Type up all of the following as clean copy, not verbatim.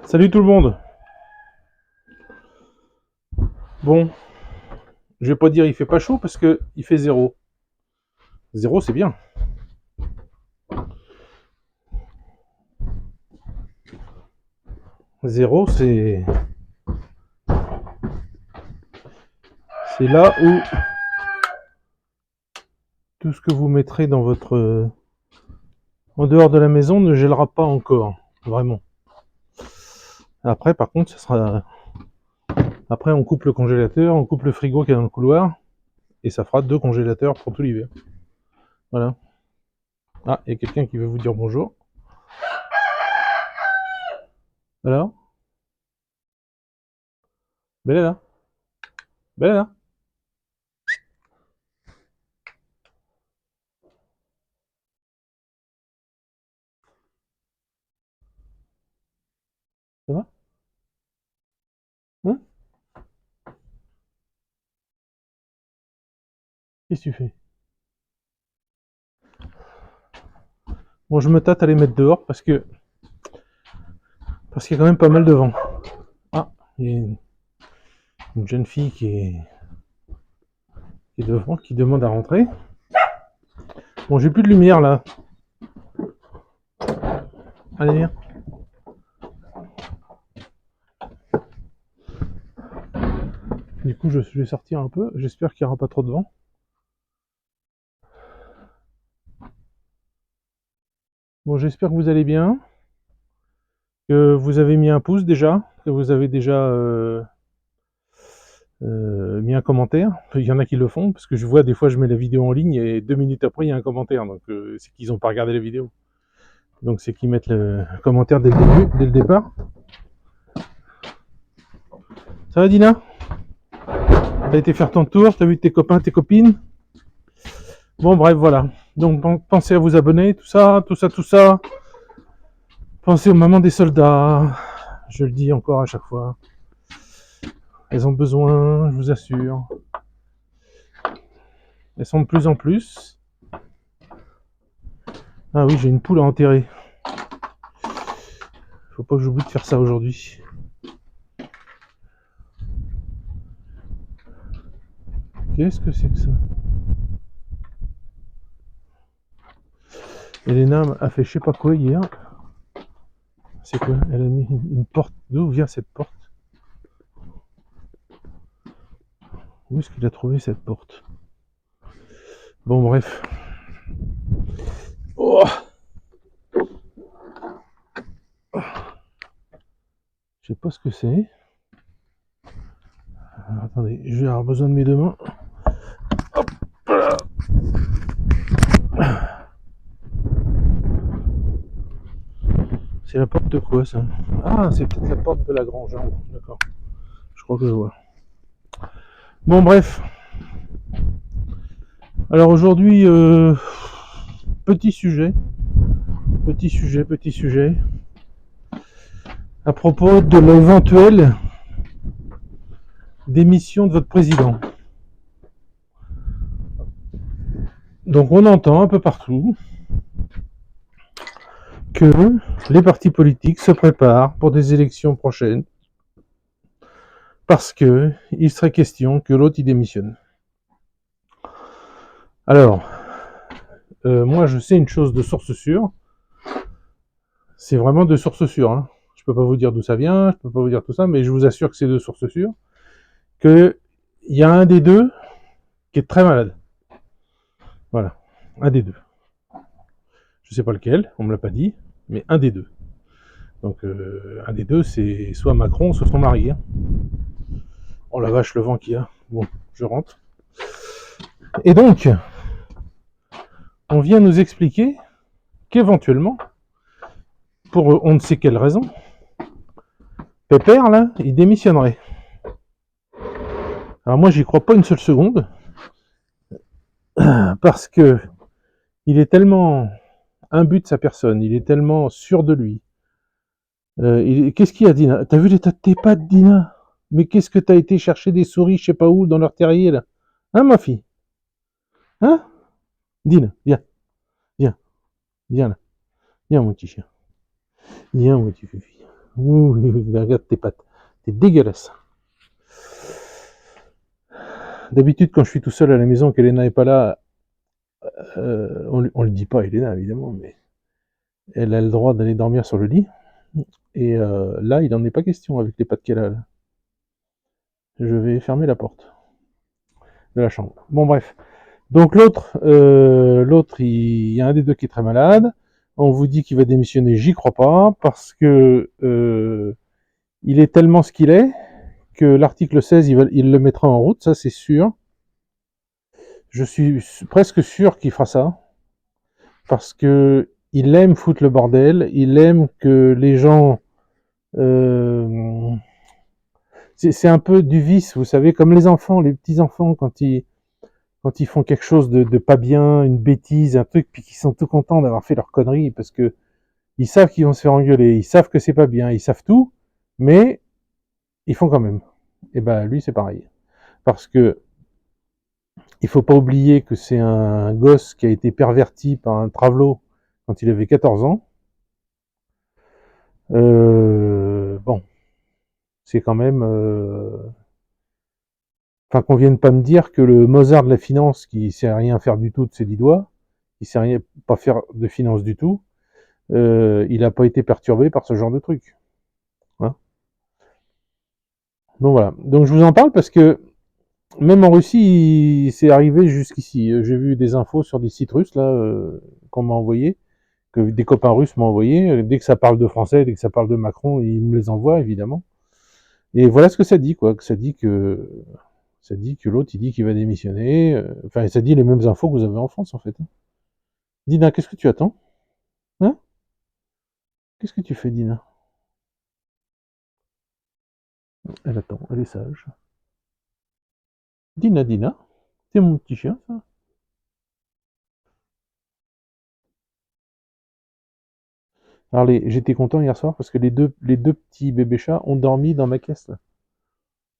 Salut tout le monde. Bon, je vais pas dire il fait pas chaud parce que il fait 0. 0 c'est bien. 0 c'est là où tout ce que vous mettrez dans votre en dehors de la maison ne gèlera pas encore, vraiment. Après par contre, ça sera après on coupe le congélateur, on coupe le frigo qui est dans le couloir et ça fera 2 congélateurs pour tout l'hiver. Voilà. Ah, il y a quelqu'un qui veut vous dire bonjour. Alors Bella. Bella. Ça va? Hein? Qu'est-ce que tu fais? Bon, je me tâte à les mettre dehors parce qu'il y a quand même pas mal de vent. Ah, il y a une jeune fille qui est devant, qui demande à rentrer. Bon, j'ai plus de lumière là. Allez, viens. Du coup, je vais sortir un peu. J'espère qu'il n'y aura pas trop de vent. Bon, j'espère que vous allez bien. Que vous avez mis un pouce déjà. Que vous avez déjà mis un commentaire. Il y en a qui le font, parce que je vois des fois je mets la vidéo en ligne et 2 minutes après il y a un commentaire. Donc c'est qu'ils n'ont pas regardé la vidéo. Donc c'est qu'ils mettent le commentaire dès le début, dès le départ. Ça va Dina? T'as été faire ton tour, t'as vu tes copains, tes copines? Bon bref voilà. Donc pensez à vous abonner, tout ça, tout ça, tout ça. Pensez aux mamans des soldats. Je le dis encore à chaque fois. Elles ont besoin, je vous assure. Elles sont de plus en plus. Ah oui, j'ai une poule à enterrer. Faut pas que j'oublie de faire ça aujourd'hui. Qu'est-ce que c'est que ça? Elena a fait je sais pas quoi hier. C'est quoi? Elle a mis une porte. D'où vient cette porte? Où est-ce qu'il a trouvé cette porte? Bon bref. Oh, je sais pas ce que c'est. Alors, attendez, je vais avoir besoin de mes deux mains. Hop là. C'est la porte de quoi ça? Ah, c'est peut-être la porte de la grange. D'accord. Je crois que je vois. Bon bref. Alors aujourd'hui, petit sujet, à propos de l'éventuelle démission de votre président. Donc on entend un peu partout que les partis politiques se préparent pour des élections prochaines parce que il serait question que l'autre y démissionne. Alors, moi je sais une chose de source sûre, c'est vraiment de source sûre. Hein. Je peux pas vous dire d'où ça vient, je peux pas vous dire tout ça, mais je vous assure que c'est de source sûre, qu'il y a un des deux qui est très malade. Voilà, un des deux. Je sais pas lequel, on me l'a pas dit, mais un des deux. Donc un des deux, c'est soit Macron, soit son mari. Hein. Oh la vache, le vent qu'il y a. Bon, je rentre. Et donc, on vient nous expliquer qu'éventuellement, pour on ne sait quelle raison, Pépère, là, il démissionnerait. Alors moi, j'y crois pas une seule seconde, parce que il est tellement imbu de sa personne, il est tellement sûr de lui. Qu'est-ce qu'il y a, Dina? T'as vu l'état de tes pattes, Dina? Mais qu'est-ce que t'as été chercher des souris, je sais pas où, dans leur terrier, là? Hein, ma fille? Hein? Dina, viens, viens, viens là. Viens, mon petit chien. Viens, mon petit fufi. Ouh, regarde tes pattes. T'es dégueulasse. D'habitude, quand je suis tout seul à la maison, qu'Elena n'est pas là, on le dit pas à Elena, évidemment, mais elle a le droit d'aller dormir sur le lit. Et là, il n'en est pas question avec les pattes qu'elle a. Là. Je vais fermer la porte de la chambre. Bon, bref. Donc l'autre, il y a un des deux qui est très malade. On vous dit qu'il va démissionner, j'y crois pas, parce que il est tellement ce qu'il est que l'article 16, il le mettra en route, ça c'est sûr. Je suis presque sûr qu'il fera ça, parce que il aime foutre le bordel, il aime que les gens... Euh, c'est un peu du vice, vous savez, comme les enfants, les petits-enfants, quand ils font quelque chose de pas bien, une bêtise, un truc, puis qu'ils sont tout contents d'avoir fait leur connerie, parce que ils savent qu'ils vont se faire engueuler, ils savent que c'est pas bien, ils savent tout, mais ils font quand même. Et ben lui c'est pareil. Parce que il faut pas oublier que c'est un gosse qui a été perverti par un travelot quand il avait 14 ans. Bon, c'est quand même... Enfin, qu'on vienne pas me dire que le Mozart de la finance, qui sait rien faire du tout de ses 10 doigts, qui sait rien, pas faire de finance du tout, il n'a pas été perturbé par ce genre de truc. Hein. Donc voilà. Donc je vous en parle parce que même en Russie, c'est arrivé jusqu'ici. J'ai vu des infos sur des sites russes là qu'on m'a envoyé, que des copains russes m'ont envoyé. Dès que ça parle de français, dès que ça parle de Macron, ils me les envoient évidemment. Et voilà ce que ça dit, quoi. Que ça dit que l'autre, il dit qu'il va démissionner. Enfin, ça dit les mêmes infos que vous avez en France, en fait. Dina, qu'est-ce que tu attends? Hein? Qu'est-ce que tu fais, Dina? Elle attend, elle est sage. Dina, Dina, c'est mon petit chien, ça. Alors, j'étais content hier soir parce que les deux petits bébés chats ont dormi dans ma caisse, là.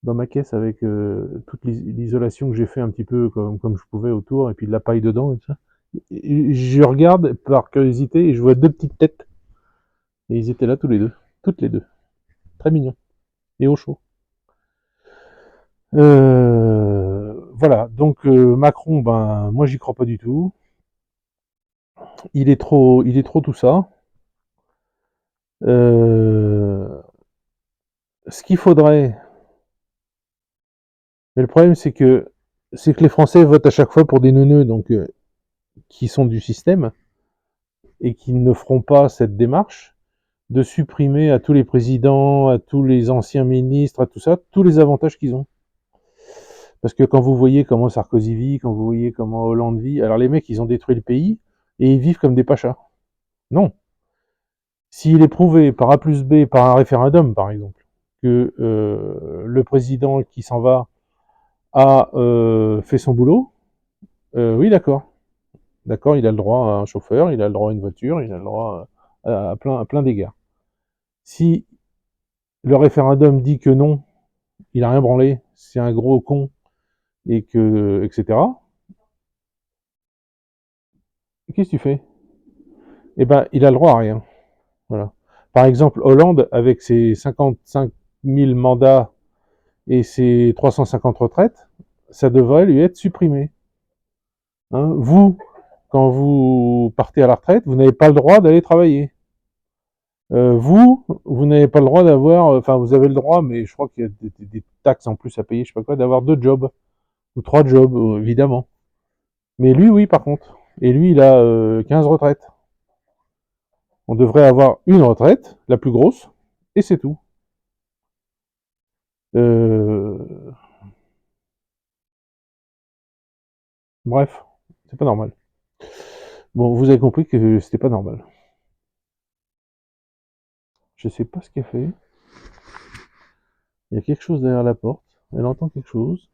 Dans ma caisse avec toute l'isolation que j'ai fait un petit peu comme je pouvais autour, et puis de la paille dedans et tout ça. Et je regarde par curiosité et je vois deux petites têtes. Et ils étaient là tous les deux. Toutes les deux. Très mignons. Et au chaud. Voilà. Donc Macron, ben moi j'y crois pas du tout. Il est trop tout ça. Euh, Ce qu'il faudrait, mais le problème c'est que les Français votent à chaque fois pour des neuneux, donc qui sont du système et qui ne feront pas cette démarche de supprimer à tous les présidents, à tous les anciens ministres, à tout ça, tous les avantages qu'ils ont. Parce que quand vous voyez comment Sarkozy vit, quand vous voyez comment Hollande vit, alors les mecs, ils ont détruit le pays et ils vivent comme des pachas. Non. S'il est prouvé par A plus B, par un référendum, par exemple, que le président qui s'en va a fait son boulot, oui, d'accord. D'accord, il a le droit à un chauffeur, il a le droit à une voiture, il a le droit à plein d'égards. Si le référendum dit que non, il a rien branlé, c'est un gros con, et que, etc., qu'est-ce que tu fais? Eh ben, il a le droit à rien. Voilà. Par exemple, Hollande, avec ses 55 000 mandats et ses 350 retraites, ça devrait lui être supprimé. Hein, vous, quand vous partez à la retraite, vous n'avez pas le droit d'aller travailler. Vous n'avez pas le droit d'avoir, enfin vous avez le droit, mais je crois qu'il y a des taxes en plus à payer, je sais pas quoi, d'avoir 2 jobs ou 3 jobs, évidemment. Mais lui, oui, par contre. Et lui, il a 15 retraites. On devrait avoir une retraite, la plus grosse, et c'est tout. Euh, Bref, c'est pas normal. Bon, vous avez compris que c'était pas normal. Je sais pas ce qu'elle fait. Il y a quelque chose derrière la porte. Elle entend quelque chose.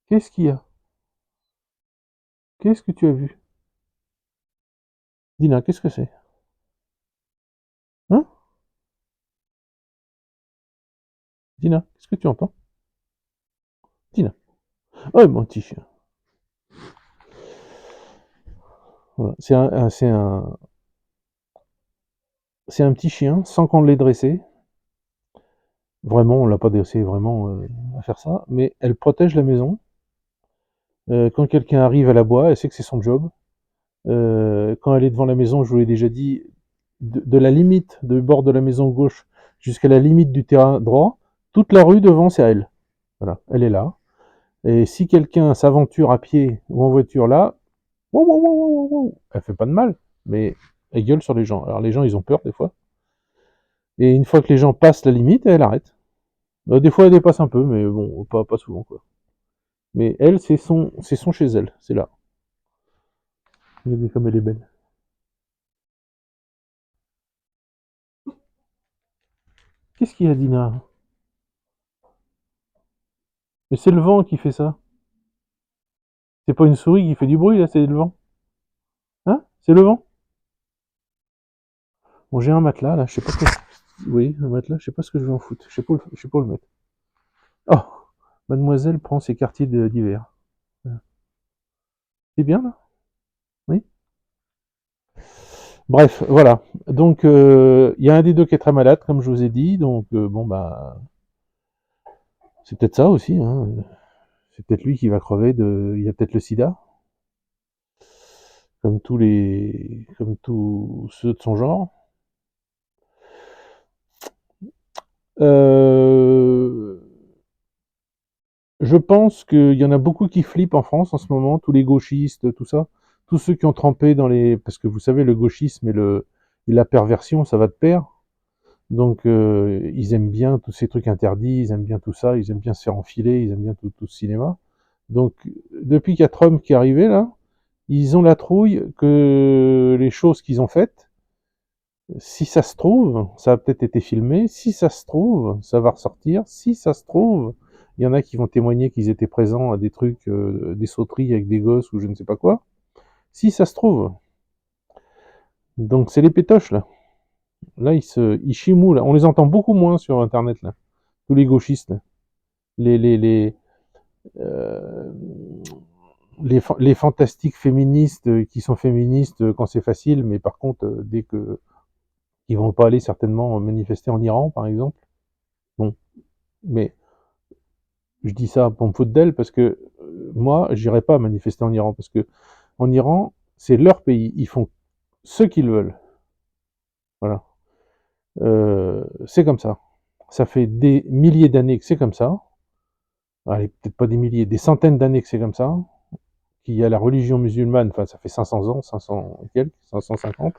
Qu'est-ce qu'il y a? Qu'est-ce que tu as vu? Dina, qu'est-ce que c'est? Hein? Dina, qu'est-ce que tu entends? Dina. Oh, mon petit chien. Voilà. C'est un petit chien, sans qu'on l'ait dressé. Vraiment, on l'a pas dressé vraiment à faire ça, mais elle protège la maison. Quand quelqu'un arrive, elle aboie, elle sait que c'est son job. Quand elle est devant la maison, je vous l'ai déjà dit, de la limite du bord de la maison gauche jusqu'à la limite du terrain droit, toute la rue devant, c'est à elle. Voilà, elle est là. Et si quelqu'un s'aventure à pied ou en voiture là, wow, wow, wow, wow, wow, elle fait pas de mal, mais elle gueule sur les gens. Alors les gens, ils ont peur des fois. Et une fois que les gens passent la limite, elle arrête. Des fois, elle dépasse un peu, mais bon, pas souvent, quoi. Mais elle, c'est son chez elle, c'est là. Regardez comme elle est belle. Qu'est-ce qu'il y a, Dina? Mais c'est le vent qui fait ça. C'est pas une souris qui fait du bruit, là, c'est le vent. Hein? C'est le vent? Bon, j'ai un matelas, là, je sais pas quoi. Oui, un matelas, je sais pas ce que je vais en foutre. Je sais pas où le mettre. Oh! Mademoiselle prend ses quartiers d'hiver. C'est bien, là? Oui? Bref, voilà. Donc, il y a un des deux qui est très malade, comme je vous ai dit. Donc, bon, bah, c'est peut-être ça aussi, hein. C'est peut-être lui qui va crever de. Il y a peut-être le sida, comme tous ceux de son genre. Euh, je pense qu'il y en a beaucoup qui flippent en France en ce moment, tous les gauchistes, tout ça. Tous ceux qui ont trempé dans les. Parce que vous savez, le gauchisme et la perversion, ça va de pair. Donc, ils aiment bien tous ces trucs interdits, ils aiment bien tout ça, ils aiment bien se faire enfiler, ils aiment bien tout ce cinéma. Donc, depuis qu'il y a Trump qui est arrivé, là, ils ont la trouille que les choses qu'ils ont faites, si ça se trouve, ça a peut-être été filmé, si ça se trouve, ça va ressortir, si ça se trouve, il y en a qui vont témoigner qu'ils étaient présents à des trucs, des sauteries avec des gosses ou je ne sais pas quoi, si ça se trouve. Donc c'est les pétoches, là. Là, ils chimouent, là. On les entend beaucoup moins sur Internet, là. Tous les gauchistes, là. Les, euh, les fantastiques féministes qui sont féministes quand c'est facile, mais par contre, dès que ils vont pas aller certainement manifester en Iran, par exemple. Bon, mais je dis ça pour me foutre d'elle parce que moi, j'irai pas manifester en Iran parce que en Iran, c'est leur pays, ils font ce qu'ils veulent. Voilà, c'est comme ça. Ça fait des milliers d'années que c'est comme ça. Allez, peut-être pas des milliers, des centaines d'années que c'est comme ça. Qu'il y a la religion musulmane, enfin ça fait 500 ans, 500 et quelques, 550.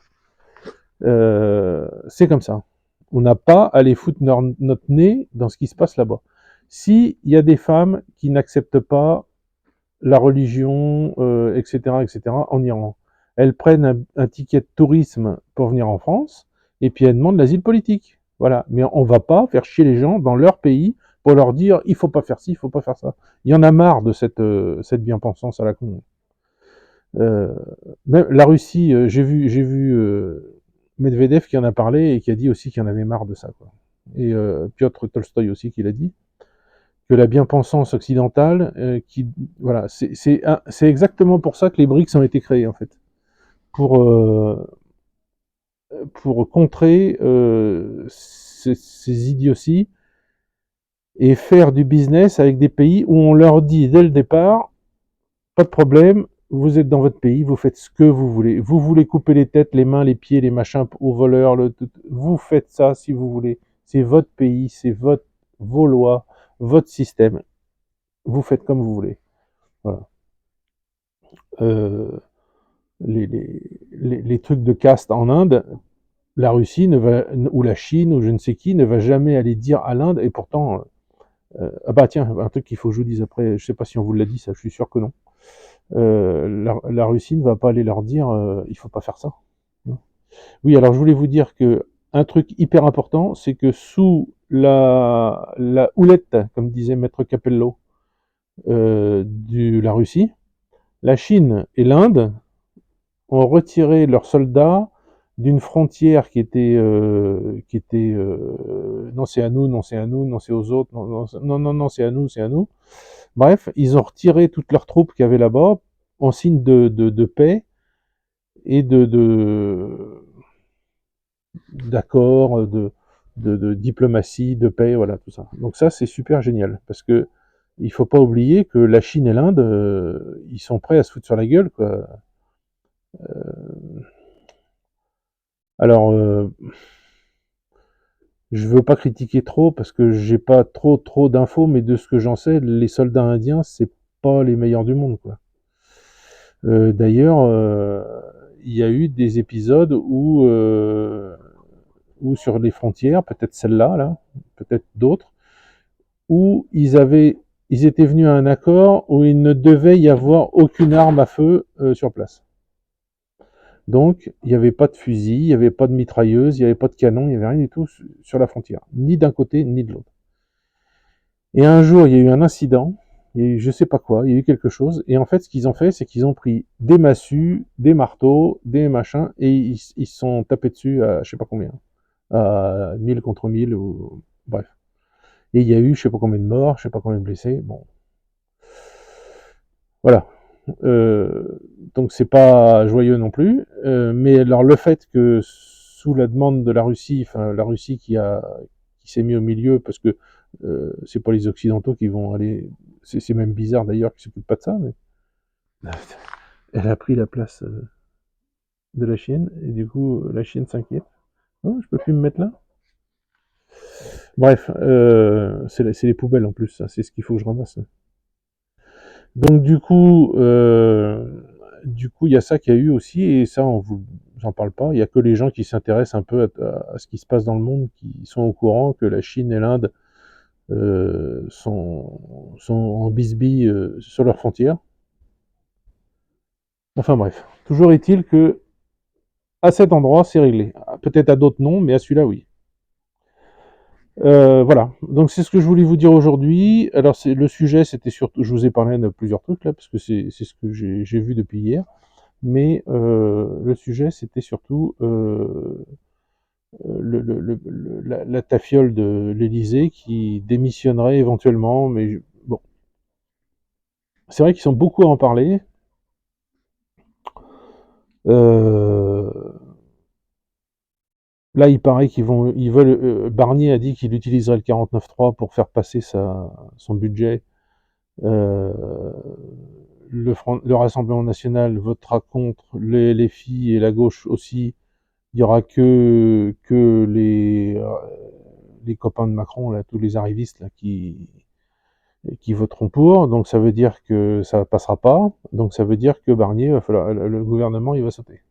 C'est comme ça. On n'a pas à aller foutre notre nez dans ce qui se passe là-bas. S'il y a des femmes qui n'acceptent pas la religion, etc., etc., en Iran, elles prennent un ticket de tourisme pour venir en France, et puis elles demandent l'asile politique. Voilà. Mais on va pas faire chier les gens dans leur pays pour leur dire il faut pas faire ci, il faut pas faire ça. Il y en a marre de cette bien-pensance à la con. Euh, Même la Russie, j'ai vu Medvedev qui en a parlé et qui a dit aussi qu'il en avait marre de ça, quoi. Et Piotr Tolstoï aussi qui l'a dit que la bien-pensance occidentale, voilà, c'est exactement pour ça que les BRICS ont été créés en fait, pour euh, pour contrer ces idioties et faire du business avec des pays où on leur dit dès le départ pas de problème, vous êtes dans votre pays, vous faites ce que vous voulez. Vous voulez couper les têtes, les mains, les pieds, les machins aux voleurs, vous faites ça si vous voulez. C'est votre pays, c'est vos lois, votre système. Vous faites comme vous voulez. Voilà. Euh, les trucs de caste en Inde, la Russie ne va, ou la Chine ou je ne sais qui ne va jamais aller dire à l'Inde, et pourtant, ah bah tiens, un truc qu'il faut que je vous dise après, je sais pas si on vous l'a dit, ça, je suis sûr que non. La Russie ne va pas aller leur dire il faut pas faire ça. Oui, alors je voulais vous dire que un truc hyper important, c'est que sous la houlette, comme disait Maître Capello, de la Russie, la Chine et l'Inde ont retiré leurs soldats d'une frontière qui était non c'est à nous, non c'est à nous, non c'est aux autres, non non non non, non c'est à nous, c'est à nous. Bref, ils ont retiré toutes leurs troupes qu'il y avait là-bas en signe de paix et d'accords, de diplomatie, de paix, voilà, tout ça. Donc ça, c'est super génial, parce que il faut pas oublier que la Chine et l'Inde, ils sont prêts à se foutre sur la gueule, quoi. Alors, je veux pas critiquer trop parce que j'ai pas trop d'infos, mais de ce que j'en sais, les soldats indiens, c'est pas les meilleurs du monde, quoi. D'ailleurs, il y a eu des épisodes où sur les frontières, peut-être celle-là, là, peut-être d'autres, où ils étaient venus à un accord où il ne devait y avoir aucune arme à feu sur place. Donc, il n'y avait pas de fusil, il n'y avait pas de mitrailleuse, il n'y avait pas de canon, il n'y avait rien du tout sur la frontière, ni d'un côté ni de l'autre. Et un jour, il y a eu un incident, il y a eu je sais pas quoi, il y a eu quelque chose, et en fait, ce qu'ils ont fait, c'est qu'ils ont pris des massues, des marteaux, des machins, et ils se sont tapés dessus à je sais pas combien, à 1000 contre 1000, ou bref. Et il y a eu je sais pas combien de morts, je sais pas combien de blessés, bon, voilà. Euh, donc c'est pas joyeux non plus, mais alors le fait que sous la demande de la Russie, enfin la Russie qui s'est mis au milieu parce que c'est pas les Occidentaux qui vont aller, c'est même bizarre d'ailleurs qu'ils s'occupent pas de ça, mais elle a pris la place de la Chine et du coup la Chine s'inquiète. Oh, je peux plus me mettre là. Bref, c'est les poubelles en plus, ça, c'est ce qu'il faut que je ramasse. Donc du coup, il y a ça qu'il y a eu aussi, et ça, j'en parle pas. Il y a que les gens qui s'intéressent un peu à ce qui se passe dans le monde qui sont au courant que la Chine et l'Inde sont en bisbille sur leurs frontières. Enfin bref, toujours est-il que à cet endroit, c'est réglé. Peut-être à d'autres non, mais à celui-là, oui. Voilà, donc c'est ce que je voulais vous dire aujourd'hui. Alors le sujet, c'était surtout, je vous ai parlé de plusieurs trucs là, parce que c'est ce que j'ai vu depuis hier. Mais le sujet, c'était surtout la tafiole de l'Élysée qui démissionnerait éventuellement. Mais bon, c'est vrai qu'ils sont beaucoup à en parler. Euh, Là, il paraît ils veulent. Barnier a dit qu'il utiliserait le 49.3 pour faire passer son budget. Euh, le Rassemblement national votera contre, les filles et la gauche aussi. Il y aura que les copains de Macron, là, tous les arrivistes là, qui voteront pour. Donc ça veut dire que ça passera pas. Donc ça veut dire que Barnier, va falloir, le gouvernement, il va sauter.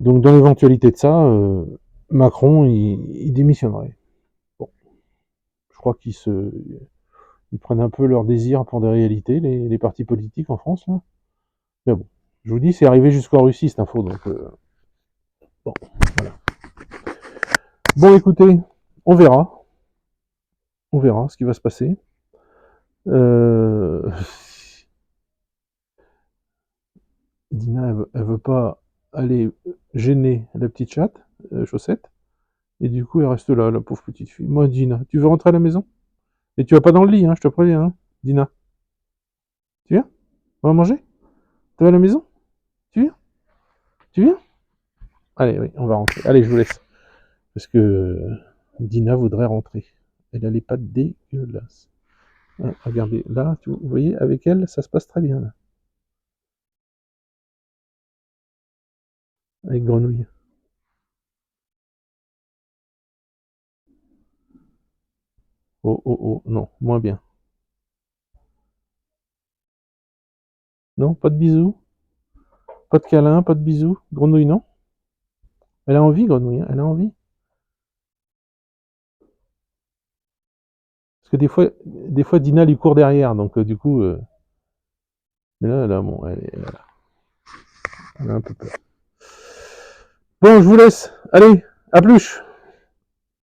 Donc dans l'éventualité de ça, Macron, il démissionnerait. Bon, je crois ils prennent un peu leur désir pour des réalités, les partis politiques en France. Là. Mais bon, je vous dis, c'est arrivé jusqu'en Russie cette info. Donc bon, voilà. Bon, écoutez, on verra. On verra ce qui va se passer. Euh... Dina, elle veut pas aller gêner la petite chatte, Chaussette, et du coup, elle reste là, la pauvre petite fille. Moi, Dina, tu veux rentrer à la maison? Et tu vas pas dans le lit, hein, je te préviens, hein, Dina. Tu viens? On va manger? Tu vas à la maison? Tu viens? Tu viens? Allez, oui, on va rentrer. Allez, je vous laisse. Parce que Dina voudrait rentrer. Elle a les pattes dégueulasses. Hein, regardez, là, vous voyez, avec elle, ça se passe très bien, là. Avec Grenouille. Oh, oh, oh, non, moins bien. Non, pas de bisous, pas de câlin, pas de bisous. Grenouille, non? Elle a envie, Grenouille, hein, elle a envie. Parce que des fois Dina lui court derrière, donc du coup... mais là, bon, elle a un peu peur. Bon, je vous laisse. Allez, à plus.